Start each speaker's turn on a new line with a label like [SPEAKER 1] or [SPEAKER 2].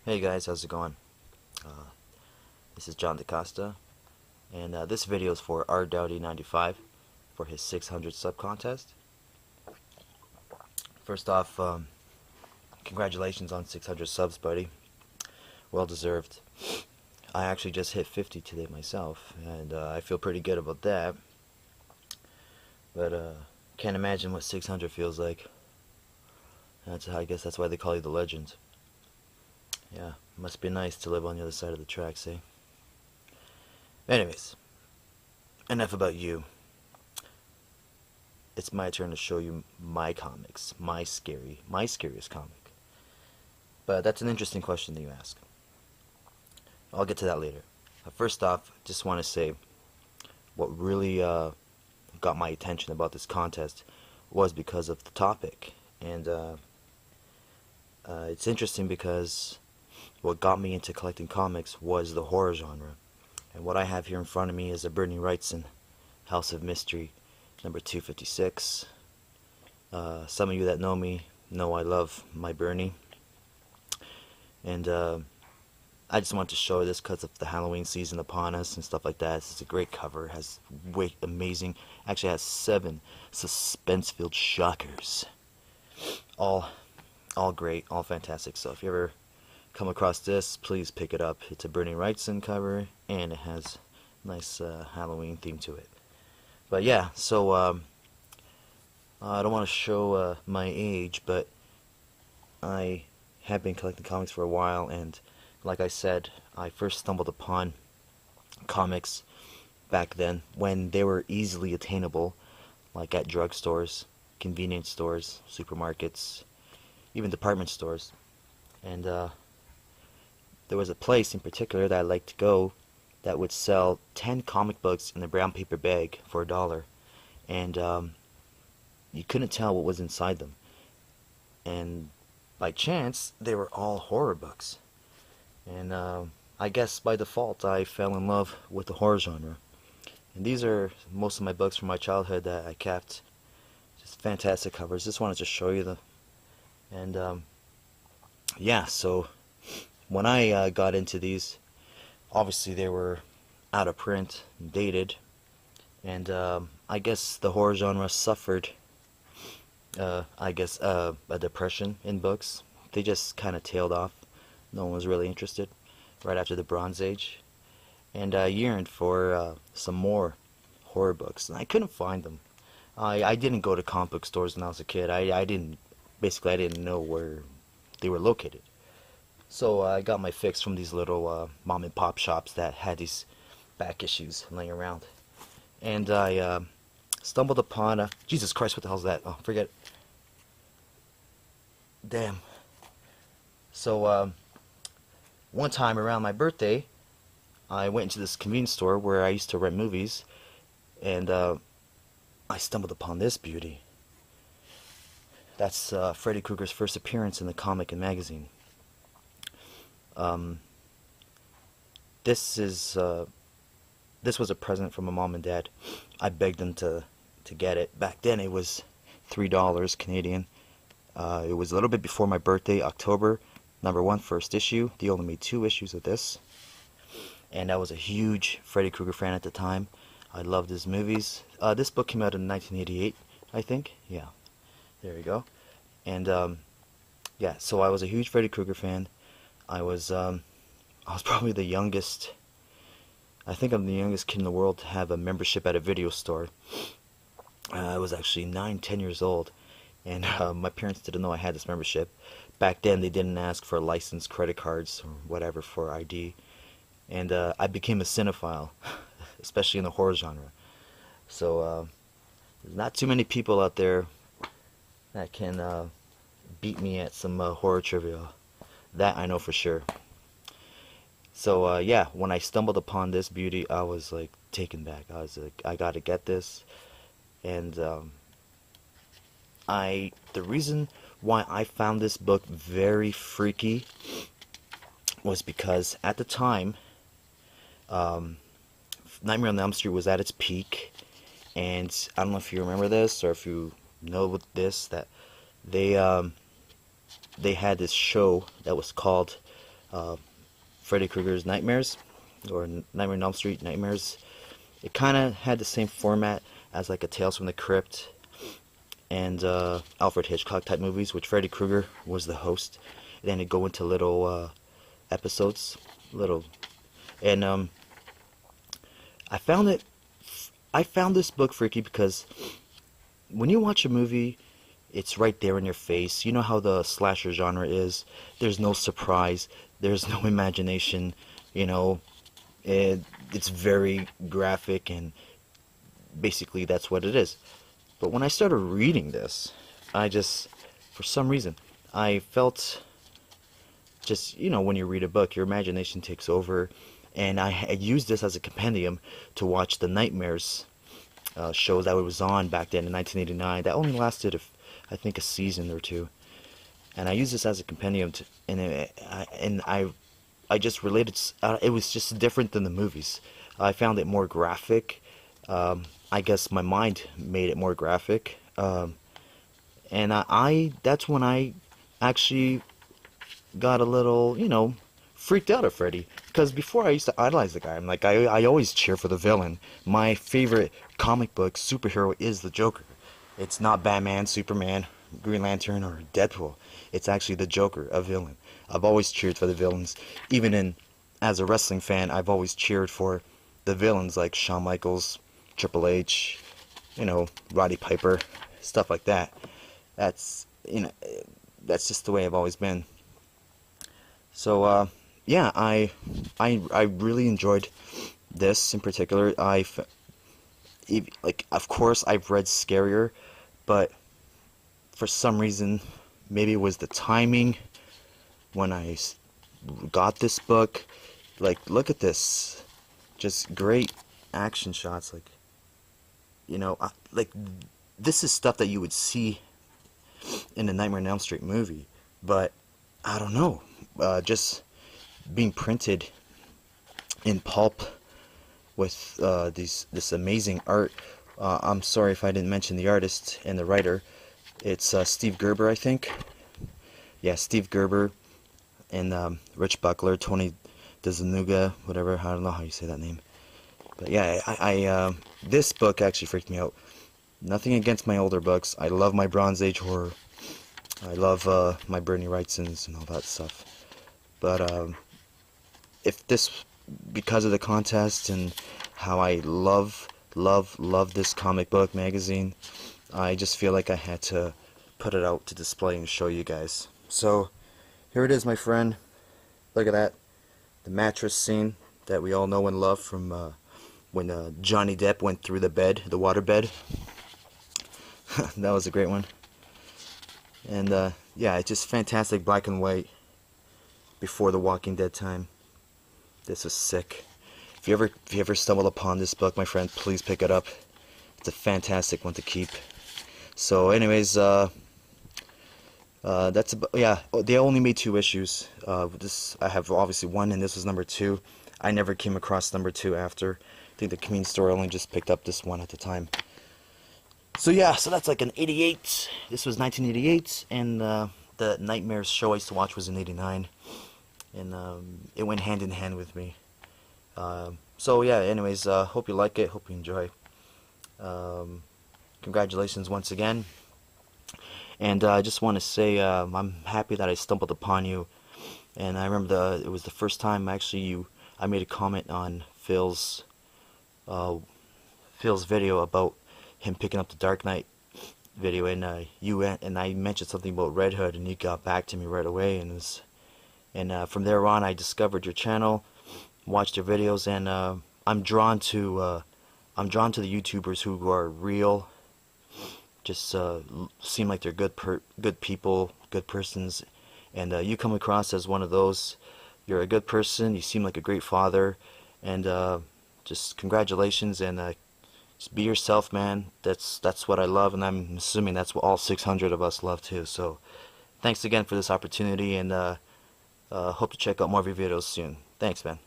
[SPEAKER 1] Hey guys, how's it going? This is John DeCosta, and this video is for rdowdy95 for his 600 sub contest. First off, congratulations on 600 subs, buddy. Well deserved. I actually just hit 50 today myself, and I feel pretty good about that. But can't imagine what 600 feels like. I guess that's why they call you the legend. Yeah, must be nice to live on the other side of the tracks, eh? Anyways, enough about you. It's my turn to show you my comics, my scariest comic. But that's an interesting question that you ask. I'll get to that later. First off, just want to say what really got my attention about this contest was because of the topic. And it's interesting because what got me into collecting comics was the horror genre. And what I have here in front of me is a Bernie Wrightson House of Mystery number 256. Some of you that know me know I love my Bernie. And I just wanted to show this because of the Halloween season upon us and stuff like that. This is a great cover. It has amazing, actually has 7 suspense-filled shockers. All great, all fantastic. So if you ever come across this, please pick it up. It's a Bernie Wrightson cover, and it has a nice Halloween theme to it. But yeah, so I don't want to show my age, but I have been collecting comics for a while, and like I said, I first stumbled upon comics back then when they were easily attainable, like at drugstores, convenience stores, supermarkets, even department stores. And there was a place in particular that I liked to go that would sell 10 comic books in a brown paper bag for $1. And you couldn't tell what was inside them. And by chance, they were all horror books. And I guess by default, I fell in love with the horror genre. And these are most of my books from my childhood that I kept. Just fantastic covers. Just wanted to show you them. And yeah, so when I got into these, obviously they were out of print, dated, and I guess the horror genre suffered, a depression in books. They just kind of tailed off. No one was really interested right after the Bronze Age, and I yearned for some more horror books, and I couldn't find them. I didn't go to comic book stores when I was a kid. I didn't know where they were located. So I got my fix from these little mom and pop shops that had these back issues laying around. And I stumbled upon Jesus Christ, what the hell's that? Oh, forget it. Damn. So one time around my birthday, I went into this convenience store where I used to rent movies, and I stumbled upon this beauty. That's Freddy Krueger's first appearance in the comic and magazine. This was a present from my mom and dad. I begged them to get it. Back then it was $3 Canadian. It was a little bit before my birthday, October, #1, first issue. They only made 2 issues of this. And I was a huge Freddy Krueger fan at the time. I loved his movies. This book came out in 1988, I think. Yeah, there we go. And yeah, so I was a huge Freddy Krueger fan. I was probably the youngest. I think I'm the youngest kid in the world to have a membership at a video store. I was actually 9, 10 years old, and my parents didn't know I had this membership. Back then, they didn't ask for licensed credit cards or whatever for ID, and I became a cinephile, especially in the horror genre. So there's not too many people out there that can beat me at some horror trivia. That I know for sure. So yeah, when I stumbled upon this beauty, I was like taken back. I was like, I gotta get this. And the reason why I found this book very freaky was because at the time, Nightmare on Elm Street was at its peak, and I don't know if you remember this or if you know this, that they had this show that was called Freddy Krueger's Nightmares, or Nightmare on Elm Street Nightmares. It kind of had the same format as like a Tales from the Crypt and Alfred Hitchcock type movies, which Freddy Krueger was the host. And then it'd go into little episodes, and I found this book freaky because when you watch a movie, it's right there in your face. You know how the slasher genre is. There's no surprise. There's no imagination. You know, it's very graphic, and basically that's what it is. But when I started reading this, for some reason, I felt just, when you read a book, your imagination takes over. And I used this as a compendium to watch the Nightmares show that was on back then in 1989. That only lasted, I think, a season or two. And I used this as a compendium, and I just related. It was just different than the movies. I found it more graphic. I guess my mind made it more graphic. And that's when I actually got a little, freaked out at Freddy. Because before I used to idolize the guy. I'm like, I always cheer for the villain. My favorite comic book superhero is the Joker. It's not Batman, Superman, Green Lantern, or Deadpool. It's actually the Joker, a villain. I've always cheered for the villains. Even as a wrestling fan, I've always cheered for the villains like Shawn Michaels, Triple H, Roddy Piper, stuff like that. That's just the way I've always been. So, yeah, I really enjoyed this in particular. Of course, I've read scarier, but for some reason, maybe it was the timing when I got this book. Like, look at this, just great action shots. This is stuff that you would see in the Nightmare on Elm Street movie, but I don't know, just being printed in pulp with this amazing art. I'm sorry if I didn't mention the artist and the writer. It's Steve Gerber, I think. Yeah, Steve Gerber and Rich Buckler, Tony DeZanuga, whatever. I don't know how you say that name. But yeah, this book actually freaked me out. Nothing against my older books. I love my Bronze Age horror. I love my Bernie Wrightsons and all that stuff. But if this, because of the contest and how I love this comic book magazine, I just feel like I had to put it out to display and show you guys. So here it is, my friend. Look at that. The mattress scene that we all know and love from when Johnny Depp went through the water bed. That was a great one. And yeah, it's just fantastic black and white before the Walking Dead time. This is sick. If you ever stumble upon this book, my friend, please pick it up. It's a fantastic one to keep. So anyways, that's about, yeah, they only made 2 issues. I have obviously 1, and this was number 2. I never came across number 2 after. I think the convenience store only just picked up this one at the time. So yeah, so that's like an 88. This was 1988, and the Nightmares show I used to watch was in 89. And it went hand in hand with me. So yeah, anyways, hope you like it, hope you enjoy. Congratulations once again. And I just want to say I'm happy that I stumbled upon you. And I remember it was the first time actually I made a comment on Phil's video about him picking up the Dark Knight video, and you went and I mentioned something about Red Hood, and you got back to me right away, and from there on I discovered your channel, watched your videos, and I'm drawn to the YouTubers who are real, just seem like they're good people, good persons, and you come across as one of those. You're a good person, you seem like a great father, and just congratulations, and just be yourself, man. That's what I love, and I'm assuming that's what all 600 of us love too. So thanks again for this opportunity, and hope to check out more of your videos soon. Thanks, man.